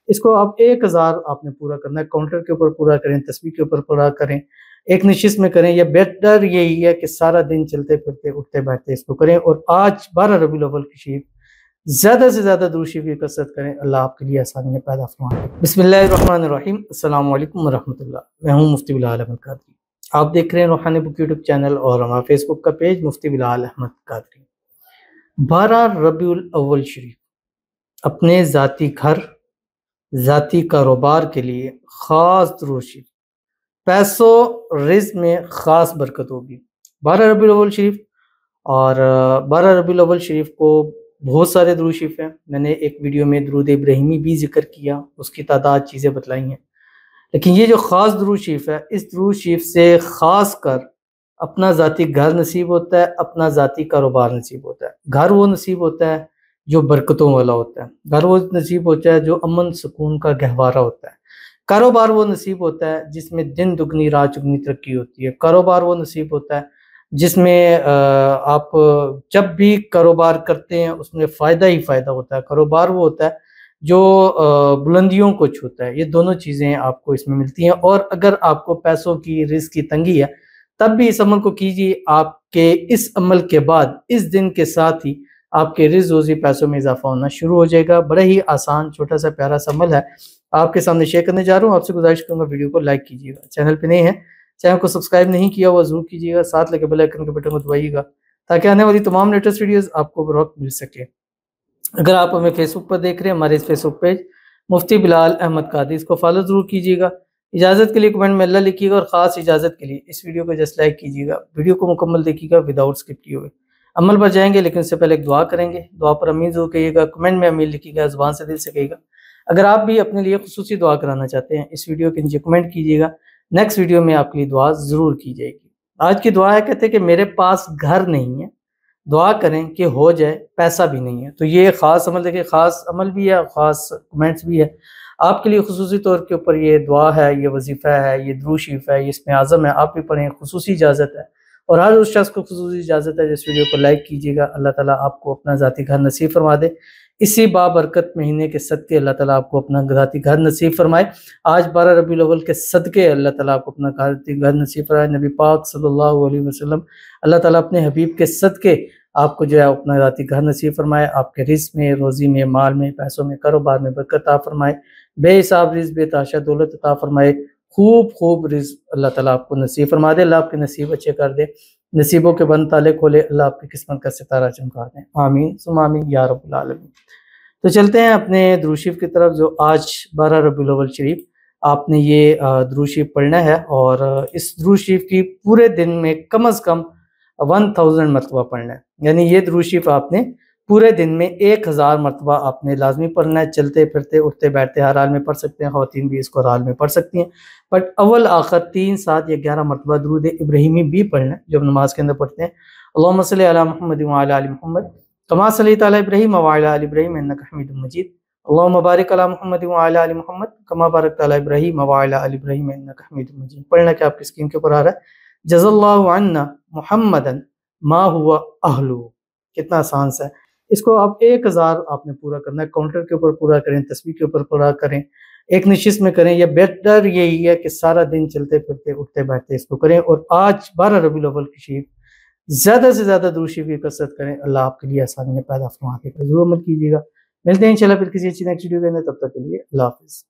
اس کو آپ 1000 آپ نے پورا کرنا ہے، کاؤنٹر کے اوپر پورا کریں، تسبیح کے اوپر پورا کریں، ایک نشست میں کریں، یا بیٹر یہی ہے کہ سارا دن چلتے پھرتے اٹھتے بیٹھتے اس کو کریں۔ اور آج 12 ربیع الاول کی شریف زیادہ سے زیادہ درود شریف کی کثرت کریں، اللہ آپ کے لیے آسانیاں پیدا فرمائے۔ بسم اللہ الرحمن الرحیم، السلام علیکم ورحمۃ اللہ، میں ہوں مفتی بلال احمد قادری، آپ دیکھ رہے ہیں روحانی بک یوٹیوب چینل اور ہمارا فیس بک کا پیج مفتی بلال احمد قادری۔ 12 ربیع الاول شریف اپنے ذاتی گھر، ذاتی کاروبار کے لیے خاص درود شریف، پیسوں رزق میں خاص برکت ہوگی۔ 12 ربیع الاول شریف، اور 12 ربیع الاول شریف کو بہت سارے درود شریف ہیں، میں نے ایک ویڈیو میں درود ابراہیمی بھی ذکر کیا، اس کی تعداد چیزیں بتلائی ہیں، لیکن یہ جو خاص درود شریف ہے، اس درود شریف سے خاص کر اپنا ذاتی گھر نصیب ہوتا ہے، اپنا ذاتی کاروبار نصیب ہوتا ہے۔ گھر وہ نصیب ہوتا ہے جو برکتوں والا ہوتا ہے، گھر وہ نصیب ہوتا ہے جو امن سکون کا گہوارہ ہوتا ہے، کاروبار وہ نصیب ہوتا ہے جس میں دن دگنی رات چگنی ترقی ہوتی ہے، کاروبار وہ نصیب ہوتا ہے جس میں آپ جب بھی کاروبار کرتے ہیں اس میں فائدہ ہی فائدہ ہوتا ہے، کاروبار وہ ہوتا ہے جو بلندیوں کو چھوتا ہے۔ یہ دونوں چیزیں آپ کو اس میں ملتی ہیں، اور اگر آپ کو پیسوں کی رزق کی تنگی ہے تب بھی اس عمل کو کیجیے، آپ کے اس عمل کے بعد اس دن کے ساتھ ہی آپ کے رزق روزی پیسوں میں اضافہ ہونا شروع ہو جائے گا۔ بڑا ہی آسان چھوٹا سا پیارا سا عمل ہے، آپ کے سامنے شیئر کرنے جا رہا ہوں۔ آپ سے گزارش کروں گا ویڈیو کو لائک کیجیے گا، چینل پہ نہیں ہے چینل کو سبسکرائب نہیں کیا ہوا ضرور کیجیے گا، ساتھ لگے بیل آئیکن کے بٹن کو دبائیے گا تاکہ آنے والی تمام لیٹسٹ ویڈیوز آپ کو بروقت مل سکے۔ اگر آپ ہمیں فیس بک پر دیکھ رہے ہیں، ہمارے اس فیس بک پیج مفتی بلال احمد قادری، اس کو فالو ضرور کیجیے گا۔ اجازت کے لیے کمنٹ میں اللہ لکھیے گا، اور خاص اجازت کے لیے اس ویڈیو کو جسٹ لائک کیجیے گا، ویڈیو کو مکمل دیکھیے گا وداؤٹ اسکپ کیے ہوئے۔ عمل پر جائیں گے لیکن اس سے پہلے ایک دعا کریں گے، دعا پر امین ضرور کہیے گا، کمنٹ میں امین لکھیے گا، زبان سے دل سے کہیے گا۔ اگر آپ بھی اپنے لیے خصوصی دعا کرانا چاہتے ہیں، اس ویڈیو کے نیچے کمنٹ کیجیے گا، نیکسٹ ویڈیو میں آپ کے لیے دعا ضرور کی جائے گی۔ آج کی دعا ہے، کہتے ہیں کہ میرے پاس گھر نہیں ہے، دعا کریں کہ ہو جائے، پیسہ بھی نہیں ہے۔ تو یہ خاص عمل دیکھیں، خاص عمل بھی ہے، خاص کمنٹس بھی ہے، آپ کے لیے خصوصی طور کے اوپر یہ دعا ہے، یہ وظیفہ ہے، یہ درود شریف ہے، یہ اسم اعظم ہے، آپ بھی پڑھیں، خصوصی اجازت ہے، اور ہر اس شخص کو خصوصی اجازت ہے جس ویڈیو کو لائک کیجیے گا۔ اللہ تعالیٰ آپ کو اپنا ذاتی گھر نصیب فرما دے، اسی بابرکت مہینے کے صدقے اللہ تعالیٰ آپ کو اپنا ذاتی گھر نصیب فرمائے۔ آج 12 ربیع الاول کے صدقے اللہ تعالیٰ آپ کو اپنا ذاتی گھر نصیب فرمائے۔ نبی پاک صلی اللہ علیہ وسلم، اللہ تعالیٰ اپنے حبیب کے صدقے آپ کو جو ہے اپنا ذاتی گھر نصیب فرمائے، آپ کے رزق میں، روزی میں، مال میں، پیسوں میں، کاروبار میں برکت عطا فرمائے، بے حساب رزق، بے تحاشا دولت عطا فرمائے، خوب رزق اللہ تعالیٰ آپ کو نصیب فرما دے، اللہ آپ کے نصیب اچھے کر دے، نصیبوں کے بند تالے کھولے، اللہ آپ کی قسمت کا ستارہ چمکا دیں، آمین ثم آمین یا رب العالمین۔ تو چلتے ہیں اپنے درود شریف کی طرف، جو آج 12 ربیع الاول شریف آپ نے یہ درود شریف پڑھنا ہے، اور اس درود شریف کی پورے دن میں کم از کم 1000 مرتبہ پڑھنا ہے، یعنی یہ درود شریف آپ نے پورے دن میں 1000 مرتبہ آپ نے لازمی پڑھنا ہے، چلتے پھرتے اٹھتے بیٹھتے ہر حال میں پڑھ سکتے ہیں، خواتین بھی اس کو ہر حال میں پڑھ سکتی ہیں، بٹ اول آخر 3، 7 یا 11 مرتبہ درود ابراہیمی بھی پڑھنا ہے جو ہم نماز کے اندر پڑھتے ہیں۔ اللہم صلی علی محمد وعلی آل محمد کما صلیت علی ابراہیم وعلی آل ابراہیم انک حمید مجید، اللہم بارک علی محمد وعلی آل محمد کما بارکت علی ابراہیم وعلی آل ابراہیم انک حمید مجید۔ پڑھنا کہ آپ کی اسکرین کے اوپر آ رہا ہے، جزا اللہ عنا محمدا ما ہوا اہلہ، کتنا آسان سا ہے۔ اس کو آپ 1000 آپ نے پورا کرنا ہے، کاؤنٹر کے اوپر پورا کریں، تسبیح کے اوپر پورا کریں، ایک نشست میں کریں، یا بیٹر یہی ہے کہ سارا دن چلتے پھرتے اٹھتے بیٹھتے اس کو کریں۔ اور آج 12 ربیع الاول کی شریف زیادہ سے زیادہ درود شریف کی کثرت کریں، اللہ آپ کے لیے آسانیاں پیدا فرما دے گا، ضرور عمل کیجیے گا۔ ملتے ہیں انشاءاللہ پھر کسی اچھی نیکسٹ ویڈیو کے اندر، تب تک کے لیے اللہ حافظ۔